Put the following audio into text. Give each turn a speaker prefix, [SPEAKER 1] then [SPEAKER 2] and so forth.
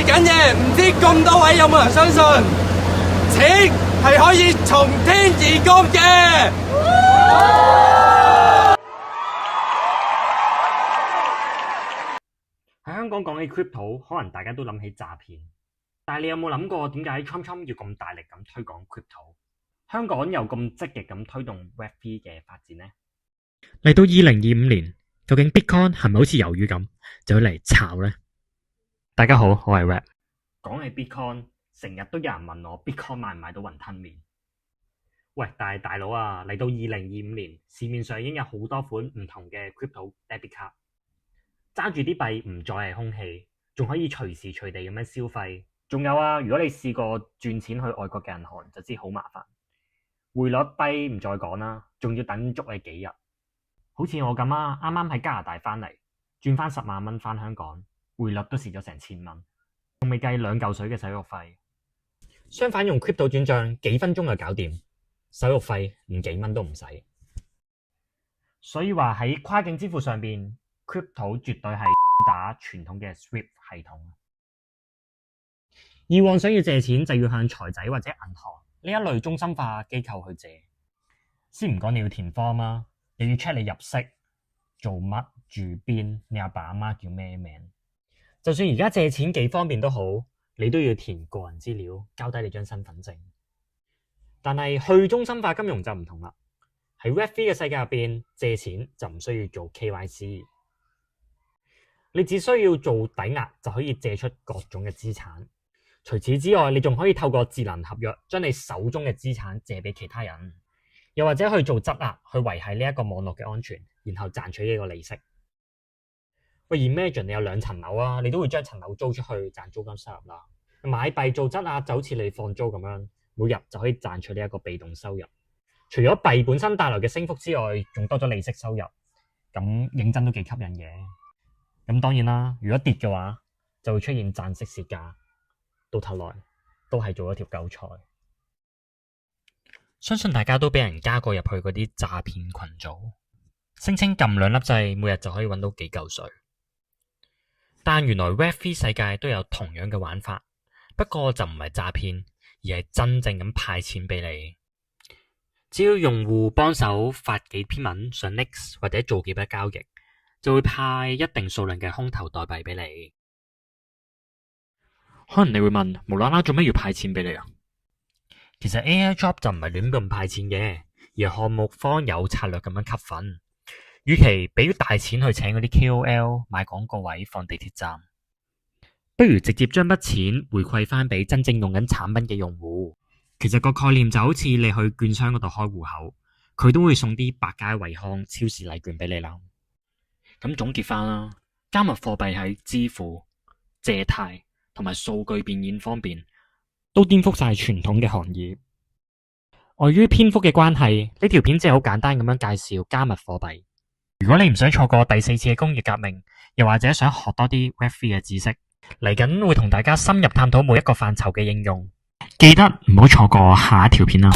[SPEAKER 1] 緊嘢，唔知咁多位有冇人相信？錢係可以從天而降嘅。
[SPEAKER 2] 喺香港講起 crypto， 可能大家都諗起詐騙，但係你有冇諗過點解 Trump 要咁大力咁推廣 crypto？ 香港又咁積極咁推動 Web3 嘅發展呢？
[SPEAKER 3] 嚟到2025年，究竟 Bitcoin 係咪好似魷魚咁，就要嚟炒呢？大家好，我係 Rap。
[SPEAKER 2] 講起 Bitcoin， 成日都有人問我 Bitcoin 買唔買到雲吞麵？喂，但係大佬啊，嚟到2025年，市面上已經有好多款唔同嘅 crypto debit card，揸住啲幣唔再係空氣，仲可以隨時隨地咁樣消費。仲有啊，如果你試過轉錢去外國嘅銀行，就知好麻煩。匯率低唔再講啦，仲要等足你幾日。好似我咁啊，啱啱喺加拿大翻嚟，轉翻10萬蚊翻香港，匯率都蝕咗成1000蚊，仲未計2嚿水嘅手續費。相反，用 crypto 轉賬幾分鐘就搞掂，手續費連幾蚊都唔使。所以話喺跨境支付上邊，crypto 絕對係打傳統嘅 SWIFT 系統。以往想要借錢就要向財仔或者銀行呢一類中心化機構去借，先唔講你要填 form 啊，又要 check 你入息、做乜、住邊、你阿爸阿媽叫咩名。就算而家借錢幾方便都好，你都要填個人資料，交低你張身份證。但係去中心化金融就唔同啦，喺 Web3 嘅世界入邊，借錢就唔需要做 KYC， 你只需要做抵押就可以借出各種嘅資產。除此之外，你仲可以透過智能合約將你手中嘅資產借俾其他人，又或者去做質押去維繫呢一個網絡嘅安全，然後賺取呢個利息。喂 ，imagine 你有2層樓啊，你都會將層樓租出去賺租金收入啦。買幣做質押就好似你放租咁樣，每日就可以賺取呢一個被動收入。除咗幣本身帶來嘅升幅之外，仲多咗利息收入，咁認真都幾吸引嘅。咁當然啦，如果跌嘅話，就會出現賺息蝕價。到頭來都係做一條韭菜。
[SPEAKER 3] 相信大家都俾人加過入去嗰啲詐騙群組，聲稱撳2粒掣，每日就可以揾到幾嚿水。但原來 Web3 世界都有同樣嘅玩法，不過就唔係詐騙，而係真正咁派錢俾你。只要用戶幫手發幾篇文上 Nix 或者做幾筆交易，就會派一定數量嘅空投代幣俾你。可能你會問，無啦啦做咩要派錢俾你啊？其實 Airdrop 就唔係亂咁派錢嘅，而係項目方有策略咁樣吸粉。與其俾大錢去請嗰啲 KOL 買廣告位放地鐵站，不如直接將筆錢回饋翻俾真正用緊產品嘅用戶。其實個概念就好似你去券商嗰度開戶口，佢都會送啲百佳惠康超市禮券俾你啦。咁總結翻啦，加密貨幣喺支付、借貸同埋數據變現方面都顛覆晒傳統嘅行業。礙於篇幅嘅關係，呢條片只係好簡單咁樣介紹加密貨幣。如果你唔想錯過第4次嘅工業革命，又或者想學多啲 Web3 嘅知識，嚟緊會同大家深入探討每一個範疇嘅應用。記得唔好錯過下一條片啦。